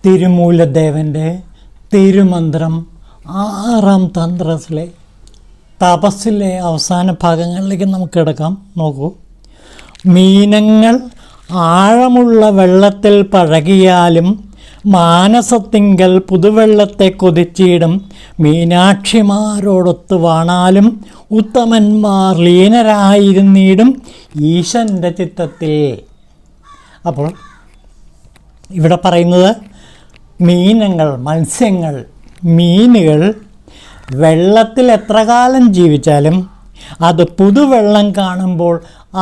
തിരുമൂലദേവൻ്റെ തിരുമന്ത്രം 6-ാം തന്ത്രത്തിലെ തപസ്സിലെ അവസാന ഭാഗങ്ങളിലേക്ക് നമുക്ക് കിടക്കാം. നോക്കൂ. മീനങ്ങൾ ആഴമുള്ള വെള്ളത്തിൽ പഴകിയാലും മാനസത്തിങ്കൽ പുതുവെള്ളത്തെ കൊതിച്ചിടും. മീനാക്ഷിമാരോടൊത്ത് വാണാലും ഉത്തമന്മാർ ലീനരായിരുന്നിടും ഈശൻ്റെ ചിത്തത്തിൽ. അപ്പോൾ ഇവിടെ പറയുന്നത് മീനങ്ങൾ, മത്സ്യങ്ങൾ, മീനുകൾ വെള്ളത്തിൽ എത്ര കാലം ജീവിച്ചാലും അത് പുതുവെള്ളം കാണുമ്പോൾ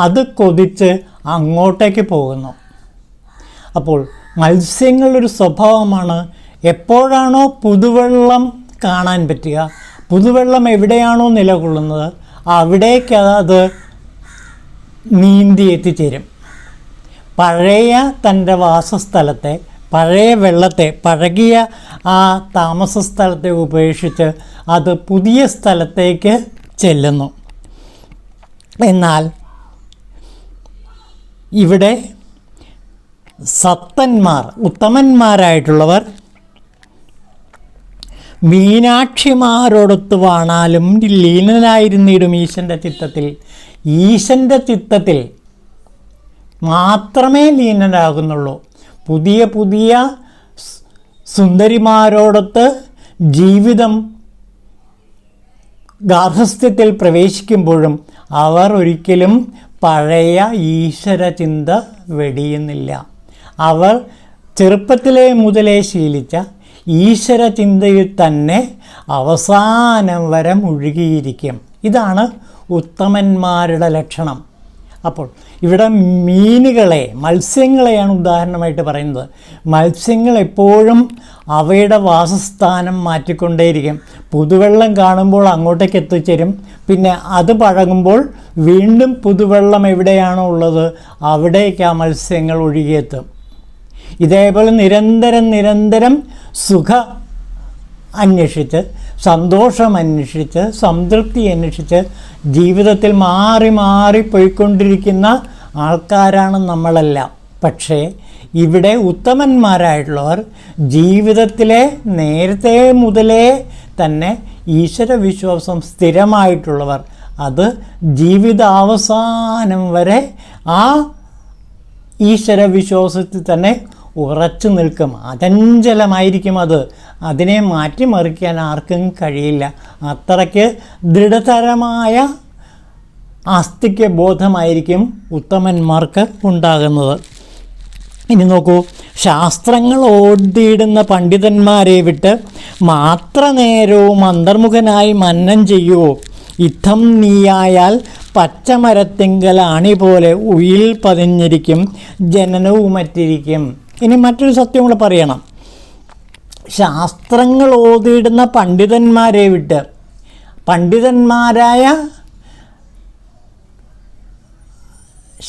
അത് കൊതിച്ച് അങ്ങോട്ടേക്ക് പോകുന്നു. അപ്പോൾ മത്സ്യങ്ങളൊരു സ്വഭാവമാണ്, എപ്പോഴാണോ പുതുവെള്ളം കാണാൻ പറ്റുക, പുതുവെള്ളം എവിടെയാണോ നിലകൊള്ളുന്നത് അവിടേക്ക് അത് നീന്തി എത്തിച്ചേരും. പഴയ തൻ്റെ വാസസ്ഥലത്തെ, പഴയ വെള്ളത്തെ, പഴകിയ ആ താമസ സ്ഥലത്തെ ഉപേക്ഷിച്ച് അത് പുതിയ സ്ഥലത്തേക്ക് ചെല്ലുന്നു. എന്നാൽ ഇവിടെ സത്തന്മാർ, ഉത്തമന്മാരായിട്ടുള്ളവർ മീനാക്ഷിമാരോടൊത്ത് വാണാലും ലീനനായിരുന്നിടും ഈശൻ്റെ ചിത്തത്തിൽ. ഈശൻ്റെ ചിത്തത്തിൽ മാത്രമേ ലീനനാകുന്നുള്ളൂ. പുതിയ പുതിയ സുന്ദരിമാരോടൊത്ത് ജീവിതം ഗാർഹസ്ഥ്യത്തിൽ പ്രവേശിക്കുമ്പോഴും അവർ ഒരിക്കലും പഴയ ഈശ്വര ചിന്ത വെടിയുന്നില്ല. അവർ ചെറുപ്പത്തിലേ മുതലേ ശീലിച്ച ഈശ്വര ചിന്തയിൽ തന്നെ അവസാനം വരെ മുഴുകിയിരിക്കും. ഇതാണ് ഉത്തമന്മാരുടെ ലക്ഷണം. അപ്പോൾ ഇവിടെ മീനുകളെ, മത്സ്യങ്ങളെയാണ് ഉദാഹരണമായിട്ട് പറയുന്നത്. മത്സ്യങ്ങൾ എപ്പോഴും അവയുടെ വാസസ്ഥാനം മാറ്റിക്കൊണ്ടേയിരിക്കും. പുതുവെള്ളം കാണുമ്പോൾ അങ്ങോട്ടേക്ക് എത്തിച്ചേരും. പിന്നെ അത് പഴകുമ്പോൾ വീണ്ടും പുതുവെള്ളം എവിടെയാണോ ഉള്ളത് അവിടേക്ക് ആ മത്സ്യങ്ങൾ ഒഴുകിയെത്തും. ഇതേപോലെ നിരന്തരം സുഖ അന്വേഷിച്ച്, സന്തോഷം അന്വേഷിച്ച്, സംതൃപ്തി അന്വേഷിച്ച് ജീവിതത്തിൽ മാറി പോയിക്കൊണ്ടിരിക്കുന്ന ആൾക്കാരാണ് നമ്മളെല്ലാം. പക്ഷേ ഇവിടെ ഉത്തമന്മാരായിട്ടുള്ളവർ ജീവിതത്തിലെ നേരത്തെ മുതലേ തന്നെ ഈശ്വരവിശ്വാസം സ്ഥിരമായിട്ടുള്ളവർ, അത് ജീവിതാവസാനം വരെ ആ ഈശ്വരവിശ്വാസത്തിൽ തന്നെ ഉറച്ചു നിൽക്കും. അചഞ്ചലമായിരിക്കും അത്. അതിനെ മാറ്റിമറിക്കാൻ ആർക്കും കഴിയില്ല. അത്രയ്ക്ക് ദൃഢതരമായ ആസ്തിക്യ ബോധമായിരിക്കും ഉത്തമന്മാർക്ക് ഉണ്ടാകുന്നത്. ഇനി നോക്കൂ. ശാസ്ത്രങ്ങൾ ഓടിയിടുന്ന പണ്ഡിതന്മാരെ വിട്ട് മാത്ര നേരവും അന്തർമുഖനായി മന്നം ചെയ്യുവോ. യുദ്ധം നീയായാൽ പച്ചമരത്തിങ്കൽ അണി പോലെ ഉയിൽ പതിഞ്ഞിരിക്കും, ജനനവും മറ്റിരിക്കും. ഇനി മറ്റൊരു സത്യം കൂടെ പറയണം. ശാസ്ത്രങ്ങൾ ഓതിയിടുന്ന പണ്ഡിതന്മാരെ വിട്ട്, പണ്ഡിതന്മാരായ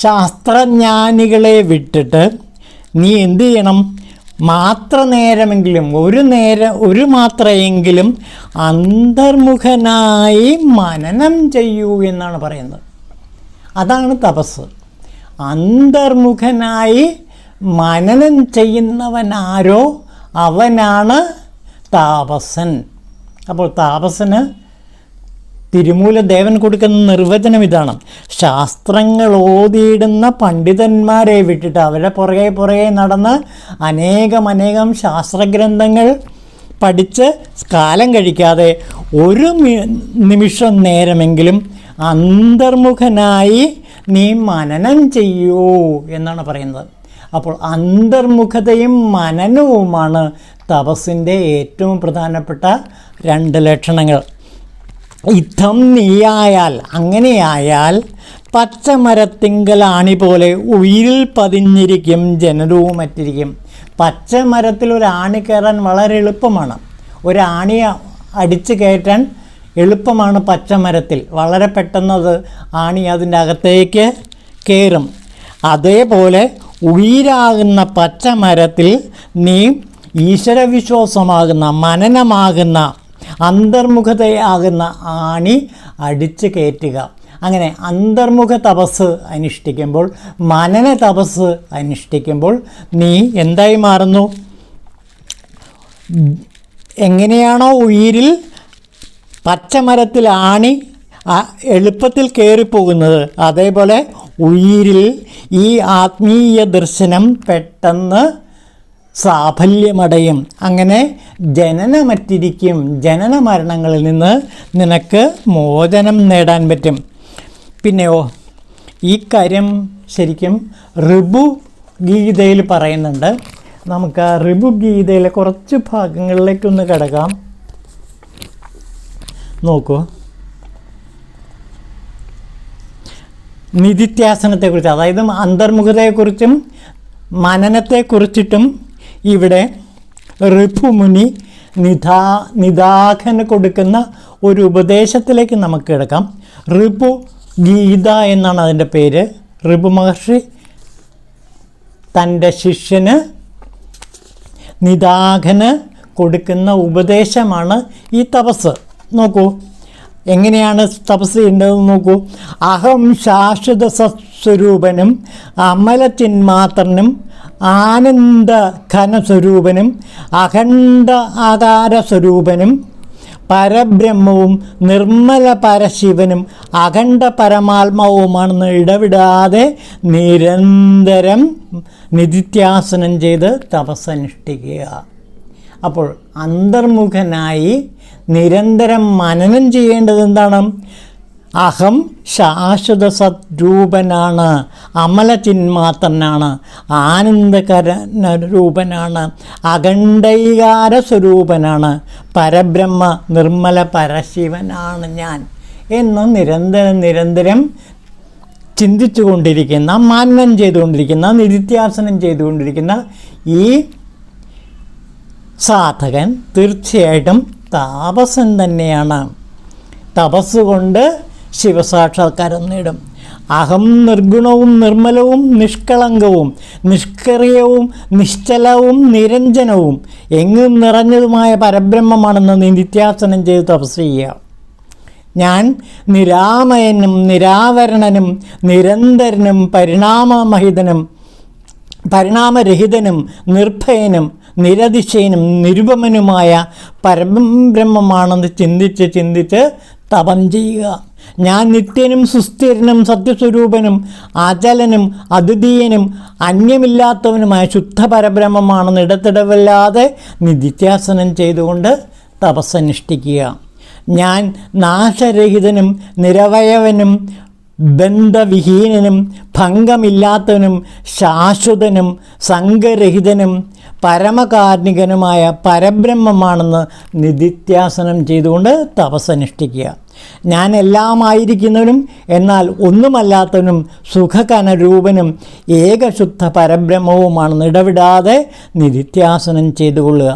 ശാസ്ത്രജ്ഞാനികളെ വിട്ടിട്ട് നീ എന്തു ചെയ്യണം? മാത്ര നേരമെങ്കിലും, ഒരു മാത്രയെങ്കിലും അന്തർമുഖനായി മനനം ചെയ്യൂ എന്നാണ് പറയുന്നത്. അതാണ് തപസ്. അന്തർമുഖനായി മനനം ചെയ്യുന്നവനാരോ അവനാണ് താപസൻ. അപ്പോൾ താപസന് തിരുമൂലദേവൻ കൊടുക്കുന്ന നിർവചനം ഇതാണ്. ശാസ്ത്രങ്ങൾ ഓതിയിടുന്ന പണ്ഡിതന്മാരെ വിട്ടിട്ട് അവരെ പുറകെ നടന്ന് അനേകം ശാസ്ത്രഗ്രന്ഥങ്ങൾ പഠിച്ച് കാലം കഴിക്കാതെ ഒരു നിമിഷം നേരമെങ്കിലും അന്തർമുഖനായി നീ മനനം ചെയ്യൂ എന്നാണ് പറയുന്നത്. അപ്പോൾ അന്തർമുഖതയും മനനവുമാണ് തപസ്സിൻ്റെ ഏറ്റവും പ്രധാനപ്പെട്ട 2 ലക്ഷണങ്ങൾ. യുദ്ധം നീയായാൽ, അങ്ങനെയായാൽ പച്ചമരത്തിങ്കൽ ആണി പോലെ ഉയിരിൽ പതിഞ്ഞിരിക്കും, ജനനവും മറ്റിരിക്കും. പച്ചമരത്തിൽ ഒരു ആണി കയറാൻ വളരെ എളുപ്പമാണ്. ഒരാണി അടിച്ച് കയറ്റാൻ എളുപ്പമാണ് പച്ചമരത്തിൽ. വളരെ പെട്ടെന്നത് ആണി അതിൻ്റെ അകത്തേക്ക് കയറും. അതേപോലെ ഉയിരാകുന്ന പച്ചമരത്തിൽ നീ ഈശ്വരവിശ്വാസമാകുന്ന മനനമാകുന്ന അന്തർമുഖതയാകുന്ന ആണി അടിച്ചു കയറ്റുക. അങ്ങനെ അന്തർമുഖ തപസ് അനുഷ്ഠിക്കുമ്പോൾ, മനന തപസ് അനുഷ്ഠിക്കുമ്പോൾ നീ എന്തായി മാറുന്നു? എങ്ങനെയാണോ ഉയിരിൽ പച്ചമരത്തിൽ ആണി എളുപ്പത്തിൽ കയറിപ്പോകുന്നത്, അതേപോലെ ഉയിരിൽ ഈ ആത്മീയ ദർശനം പെട്ടെന്ന് സാഫല്യമടയും. അങ്ങനെ ജനനമറ്റിരിക്കും. ജനന മരണങ്ങളിൽ നിന്ന് നിനക്ക് മോചനം നേടാൻ പറ്റും. പിന്നെയോ ഈ കാര്യം ശരിക്കും ഋഭു ഗീതയിൽ പറയുന്നുണ്ട്. നമുക്ക് ആ ഋഭു ഗീതയിലെ കുറച്ച് ഭാഗങ്ങളിലേക്കൊന്ന് കിടക്കാം. നോക്കൂ, നിധിധ്യാസനത്തെക്കുറിച്ച്, അതായത് അന്തർമുഖതയെക്കുറിച്ചും മനനത്തെക്കുറിച്ചിട്ടും ഇവിടെ ഋഭുമുനി നിദാഘന് കൊടുക്കുന്ന ഒരു ഉപദേശത്തിലേക്ക് നമുക്ക് കിടക്കാം. ഋഭു ഗീത എന്നാണ് അതിൻ്റെ പേര്. ഋഭു മഹർഷി തൻ്റെ ശിഷ്യന് നിദാഘന് കൊടുക്കുന്ന ഉപദേശമാണ് ഈ തപസ്. നോക്കൂ, എങ്ങനെയാണ് തപസ് ചെയ്യേണ്ടതെന്ന് നോക്കൂ. അഹം ശാശ്വത സത്സ്വരൂപനും അമലചിന്മാത്രനും ആനന്ദ ഘനസ്വരൂപനും അഖണ്ഡ ആകാരസ്വരൂപനും പരബ്രഹ്മവും നിർമ്മല പരശിവനും അഖണ്ഡ പരമാത്മാവുമാണെന്ന് ഇടവിടാതെ നിരന്തരം നിധിധ്യാസനം ചെയ്ത് തപസ്സനുഷ്ഠിക്കുക. അപ്പോൾ അന്തർമുഖനായി നിരന്തരം മനനം ചെയ്യേണ്ടത് എന്താണ്? അഹം ശാശ്വത സദ്രൂപനാണ്, അമലചിന്മാത്രനാണ്, ആനന്ദകര രൂപനാണ്, അഖണ്ഡൈകാര സ്വരൂപനാണ്, പരബ്രഹ്മ നിർമ്മല പരശിവനാണ് ഞാൻ എന്ന് നിരന്തരം ചിന്തിച്ചു കൊണ്ടിരിക്കുന്ന, മനനം ചെയ്തുകൊണ്ടിരിക്കുന്ന, നിധിധ്യാസനം ചെയ്തുകൊണ്ടിരിക്കുന്ന ഈ സാധകൻ തീർച്ചയായിട്ടും താപസൻ തന്നെയാണ്. തപസ്സുകൊണ്ട് ശിവസാക്ഷാത്കാരം നേടും. അഹം നിർഗുണവും നിർമ്മലവും നിഷ്കളങ്കവും നിഷ്ക്രിയവും നിശ്ചലവും നിരഞ്ജനവും എങ്ങും നിറഞ്ഞതുമായ പരബ്രഹ്മമാണെന്ന് നിധിധ്യാസനം ചെയ്ത് തപസ് ചെയ്യുക. ഞാൻ നിരാമയനും നിരാവരണനും നിരന്തരനും പരിണാമരഹിതനും നിർഭയനും നിരതിശയനും നിരുപമനുമായ പരബ്രഹ്മമാണെന്ന് ചിന്തിച്ച് തപം ചെയ്യുക. ഞാൻ നിത്യനും സുസ്ഥിരനും സത്യസ്വരൂപനും അചലനും അദ്വിതീയനും അന്യമില്ലാത്തവനുമായ ശുദ്ധ പരബ്രഹ്മമാണെന്ന് ഇടത്തിടവില്ലാതെ നിധിധ്യാസനം ചെയ്തുകൊണ്ട് തപസ്സനുഷ്ഠിക്കുക. ഞാൻ നാശരഹിതനും നിരവയവനും ബന്ധവിഹീനനും ഭംഗമില്ലാത്തവനും ശാശ്വതനും സംഘരഹിതനും പരമകാരുണികനുമായ പരബ്രഹ്മമാണെന്ന് നിധിധ്യാസനം ചെയ്തുകൊണ്ട് തപസ്സനുഷ്ഠിക്കുക. ഞാൻ എല്ലാമായിരിക്കുന്നവനും എന്നാൽ ഒന്നുമല്ലാത്തവനും സുഖകനരൂപനും ഏകശുദ്ധ പരബ്രഹ്മവുമാണെന്ന് ഇടവിടാതെ നിധിധ്യാസനം ചെയ്തുകൊള്ളുക.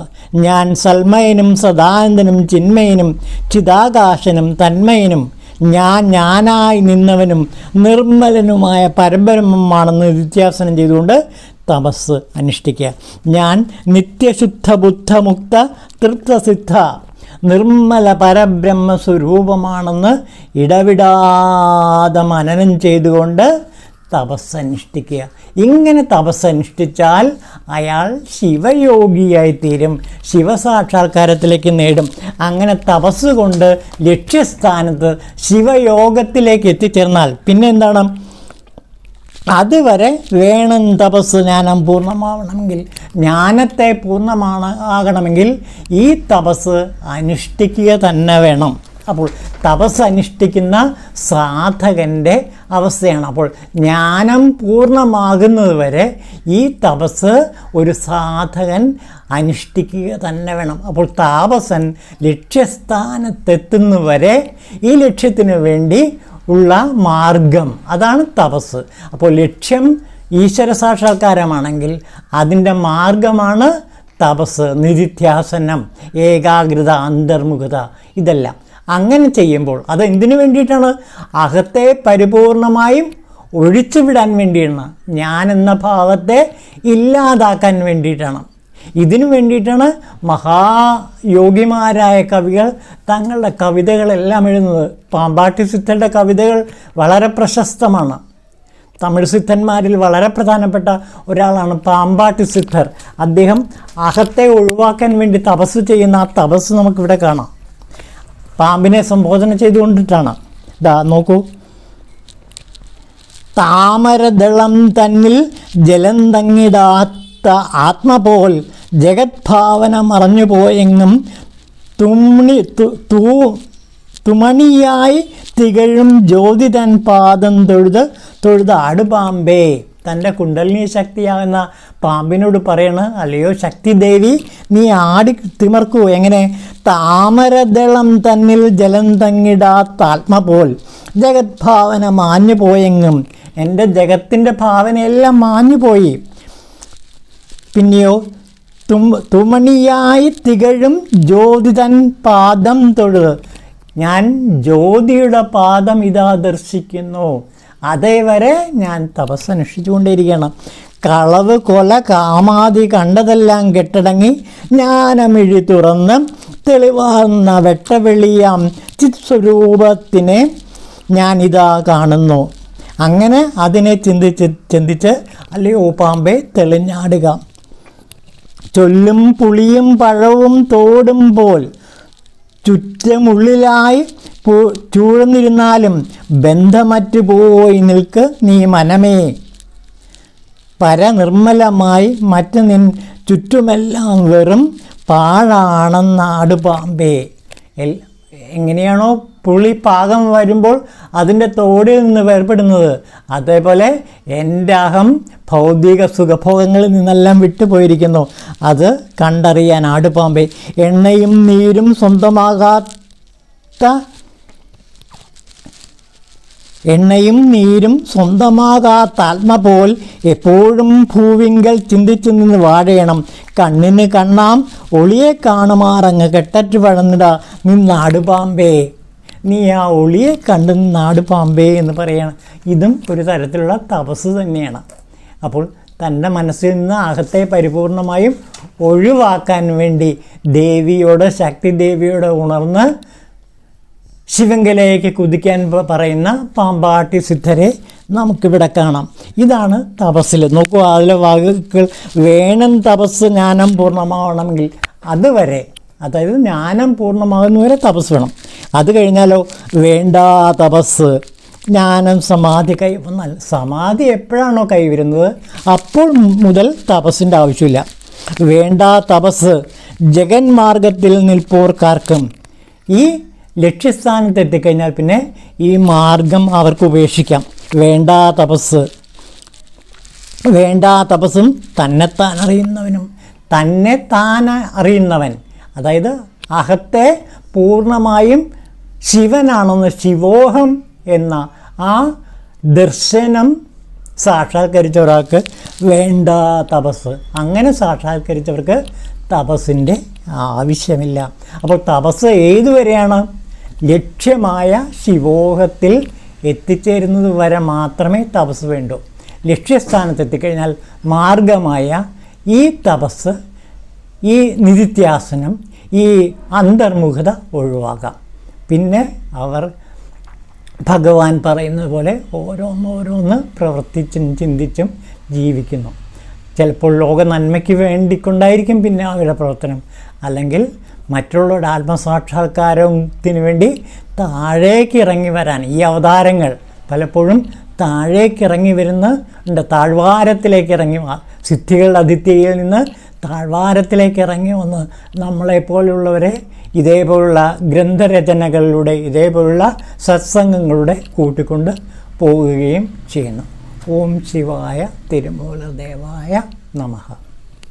ഞാൻ സൽമയനും സദാനന്ദനും ചിന്മയനും ചിദാകാശനും തന്മയനും ഞാനായി നിന്നവനും നിർമ്മലനുമായ പരബ്രഹ്മമാണെന്ന് നിധിധ്യാസനം ചെയ്തുകൊണ്ട് തപസ് അനുഷ്ഠിക്കുക. ഞാൻ നിത്യശുദ്ധ ബുദ്ധമുക്ത തൃപ്തസിദ്ധ നിർമ്മല പരബ്രഹ്മ സ്വരൂപമാണെന്ന് ഇടവിടാതെ മനനം ചെയ്തുകൊണ്ട് തപസ്സനുഷ്ഠിക്കുക. ഇങ്ങനെ തപസ്സനുഷ്ഠിച്ചാൽ അയാൾ ശിവയോഗിയായിത്തീരും, ശിവസാക്ഷാത്കാരത്തിലേക്ക് നേടും. അങ്ങനെ തപസ് കൊണ്ട് ലക്ഷ്യസ്ഥാനത്ത് ശിവയോഗത്തിലേക്ക് എത്തിച്ചേർന്നാൽ പിന്നെ എന്താണ്? അതുവരെ വേണം തപസ് ജ്ഞാനം പൂർണ്ണമാവണമെങ്കിൽ, ജ്ഞാനത്തെ ആകണമെങ്കിൽ ഈ തപസ് അനുഷ്ഠിക്കുക തന്നെ വേണം. അപ്പോൾ തപസ് അനുഷ്ഠിക്കുന്ന സാധകൻ്റെ അവസ്ഥയാണ്. അപ്പോൾ ജ്ഞാനം പൂർണ്ണമാകുന്നത് വരെ ഈ തപസ് ഒരു സാധകൻ അനുഷ്ഠിക്കുക തന്നെ വേണം. അപ്പോൾ താപസൻ ലക്ഷ്യസ്ഥാനത്തെത്തുന്നവരെ ഈ ലക്ഷ്യത്തിന് വേണ്ടി ഉള്ള മാർഗം, അതാണ് തപസ്. അപ്പോൾ ലക്ഷ്യം ഈശ്വര സാക്ഷാത്കാരമാണെങ്കിൽ അതിൻ്റെ മാർഗമാണ് തപസ്, നിധിധ്യാസനം, ഏകാഗ്രത, അന്തർമുഖത, ഇതെല്ലാം. അങ്ങനെ ചെയ്യുമ്പോൾ അത് എന്തിനു വേണ്ടിയിട്ടാണ്? അകത്തെ പരിപൂർണമായും ഒഴിച്ചുവിടാൻ വേണ്ടിയാണ്, ഞാൻ എന്ന ഭാവത്തെ ഇല്ലാതാക്കാൻ വേണ്ടിയിട്ടാണ്. ഇതിനു വേണ്ടിയിട്ടാണ് മഹായോഗിമാരായ കവികൾ തങ്ങളുടെ കവിതകളെല്ലാം എഴുതുന്നത്. പാമ്പാട്ടി സിദ്ധരുടെ കവിതകൾ വളരെ പ്രശസ്തമാണ്. തമിഴ് സിദ്ധന്മാരിൽ വളരെ പ്രധാനപ്പെട്ട ഒരാളാണ് പാമ്പാട്ടി സിദ്ധർ. അദ്ദേഹം അഹത്തെ ഒഴിവാക്കാൻ വേണ്ടി തപസ് ചെയ്യുന്ന ആ തപസ് നമുക്കിവിടെ കാണാം. പാമ്പിനെ സംബോധന ചെയ്തുകൊണ്ടിട്ടാണ്. നോക്കൂ, താമരദളം തന്നിൽ ജലം തങ്ങിടാത്ത ആത്മപോൽ ജഗത്ഭാവന മറഞ്ഞുപോയെങ്ങും തുമണിയായി തികഴും ജ്യോതി തൻ പാദം തൊഴുത ആടുപാമ്പേ. തൻ്റെ കുണ്ടലിനി ശക്തിയാകുന്ന പാമ്പിനോട് പറയണ, അല്ലയോ ശക്തി ദേവി, നീ ആടി തിമർക്കൂ. എങ്ങനെ? താമരദളം തന്നിൽ ജലം തങ്ങിടാത്ത ആത്മപോൽ ജഗത് ഭാവന മാഞ്ഞു പോയെങ്ങും. എൻ്റെ ജഗത്തിൻ്റെ ഭാവനയെല്ലാം മാഞ്ഞു പോയി. പിന്നെയോ തുമണിയായി തികഴും ജ്യോതി തൻ പാദം തൊഴുത്. ഞാൻ ജ്യോതിയുടെ പാദം ഇതാ ദർശിക്കുന്നു. അതേവരെ ഞാൻ തപസ്സനുഷ്ഠിച്ചുകൊണ്ടേയിരിക്കണം. കളവ് കൊല കാമാതി കണ്ടതെല്ലാം കെട്ടടങ്ങി ജ്ഞാനമിഴി തുറന്ന് തെളിവാർന്ന വെട്ടവെളിയാം ചിത്സ്വരൂപത്തിനെ ഞാനിതാ കാണുന്നു. അങ്ങനെ അതിനെ ചിന്തിച്ച് അല്ലയോ പാമ്പേ തെളിഞ്ഞാടുക. ചൊല്ലും പുളിയും പഴവും തോടും പോൽ ചുറ്റുമുള്ളിലായി ചൂഴ്ന്നിരുന്നാലും ബന്ധമറ്റു പോയി നിൽക്ക് നീ മനമേ. പരനിർമ്മലമായി മറ്റ് നിൻ ചുറ്റുമെല്ലാം വെറും പാഴാണെന്നാട് പാമ്പേ. എങ്ങനെയാണോ പുളി പാകം വരുമ്പോൾ അതിൻ്റെ തോടിൽ നിന്ന് വേർപെടുന്നത്, അതേപോലെ എൻ്റെ അഹം ഭൗതിക സുഖഭോഗങ്ങളിൽ നിന്നെല്ലാം വിട്ടുപോയിരിക്കുന്നു. അത് കണ്ടറിയാൻ ആടുപാമ്പേ. എണ്ണയും നീരും സ്വന്തമാകാത്ത ആത്മ പോൽ എപ്പോഴും ഭൂവിങ്കൽ ചിന്തിച്ചു നിന്ന് വാഴയണം. കണ്ണിന് കണ്ണാം ഒളിയെ കാണുമാറങ്ങ് കെട്ടറ്റ് വഴന്നിട നിന്നാടുപാമ്പേ. നീ ആ ഒളിയെ കണ്ട് നിന്നാടുപാമ്പേ എന്ന് പറയണം. ഇതും ഒരു തരത്തിലുള്ള തപസ് തന്നെയാണ്. അപ്പോൾ തൻ്റെ മനസ്സിൽ നിന്ന് അഹത്തെ പരിപൂർണമായും ഒഴിവാക്കാൻ വേണ്ടി ശക്തി ദേവിയോട് ഉണർന്ന് ശിവങ്കലേക്ക് കുതിക്കാൻ പറയുന്ന പാമ്പാട്ടി സിദ്ധരെ നമുക്കിവിടെ കാണാം. ഇതാണ് തപസ്സിൽ. നോക്കൂ, അതിലെ വാക്കുകൾ വേണം തപസ് ജ്ഞാനം പൂർണ്ണമാവണമെങ്കിൽ അതുവരെ, അതായത് ജ്ഞാനം പൂർണ്ണമാകുന്നവരെ തപസ് വേണം. അത് കഴിഞ്ഞാലോ വേണ്ട തപസ്, ജ്ഞാനം സമാധി കൈവന്നാൽ സമാധി എപ്പോഴാണോ കൈവരുന്നത് അപ്പോൾ മുതൽ തപസ്സിൻ്റെ ആവശ്യമില്ല. വേണ്ട തപസ് ജഗന്മാർഗത്തിൽ നിൽപ്പോർക്കാർക്കും. ഈ ലക്ഷ്യസ്ഥാനത്ത് എത്തിക്കഴിഞ്ഞാൽ പിന്നെ ഈ മാർഗം അവർക്ക് ഉപേക്ഷിക്കാം. വേണ്ട തപസ്സും തന്നെത്താൻ അറിയുന്നവൻ, അതായത് അഹത്തെ പൂർണ്ണമായും ശിവനാണെന്ന് ശിവോഹം എന്ന ആ ദർശനം സാക്ഷാത്കരിച്ച ഒരാൾക്ക് വേണ്ട തപസ്. അങ്ങനെ സാക്ഷാത്കരിച്ചവർക്ക് തപസ്സിൻ്റെ ആവശ്യമില്ല. അപ്പോൾ തപസ് ഏതുവരെയാണ്? ലക്ഷ്യമായ ശിവോഹത്തിൽ എത്തിച്ചേരുന്നത് വരെ മാത്രമേ തപസ് വേണ്ടൂ. ലക്ഷ്യസ്ഥാനത്തെത്തിക്കഴിഞ്ഞാൽ മാർഗമായ ഈ തപസ്, ഈ നിധിത്യാസനം, ഈ അന്തർമുഖത ഒഴിവാക്കാം. പിന്നെ അവർ ഭഗവാൻ പറയുന്നത് പോലെ ഓരോന്നോരോന്ന് പ്രവർത്തിച്ചും ചിന്തിച്ചും ജീവിക്കുന്നു. ചിലപ്പോൾ ലോക നന്മയ്ക്ക് വേണ്ടിക്കൊണ്ടായിരിക്കും പിന്നെ അവരുടെ പ്രവർത്തനം, അല്ലെങ്കിൽ മറ്റുള്ളവരുടെ ആത്മസാക്ഷാത്കാരത്തിന് വേണ്ടി താഴേക്ക് ഇറങ്ങി വരാൻ. ഈ അവതാരങ്ങൾ പലപ്പോഴും താഴേക്ക് ഇറങ്ങി വരുന്നുണ്ട്, താഴ്വാരത്തിലേക്ക് ഇറങ്ങി, സിദ്ധികളുടെ അതിഥിയിൽ നിന്ന് താഴ്വാരത്തിലേക്ക് ഇറങ്ങി വന്ന് നമ്മളെപ്പോലുള്ളവരെ ഇതേപോലുള്ള ഗ്രന്ഥരചനകളിലൂടെ, ഇതേപോലുള്ള സത്സംഗങ്ങളുടെ കൂട്ടിക്കൊണ്ട് പോവുകയും ചെയ്യുന്നു. ഓം ശിവായ തിരുമൂലദേവായ നമഃ.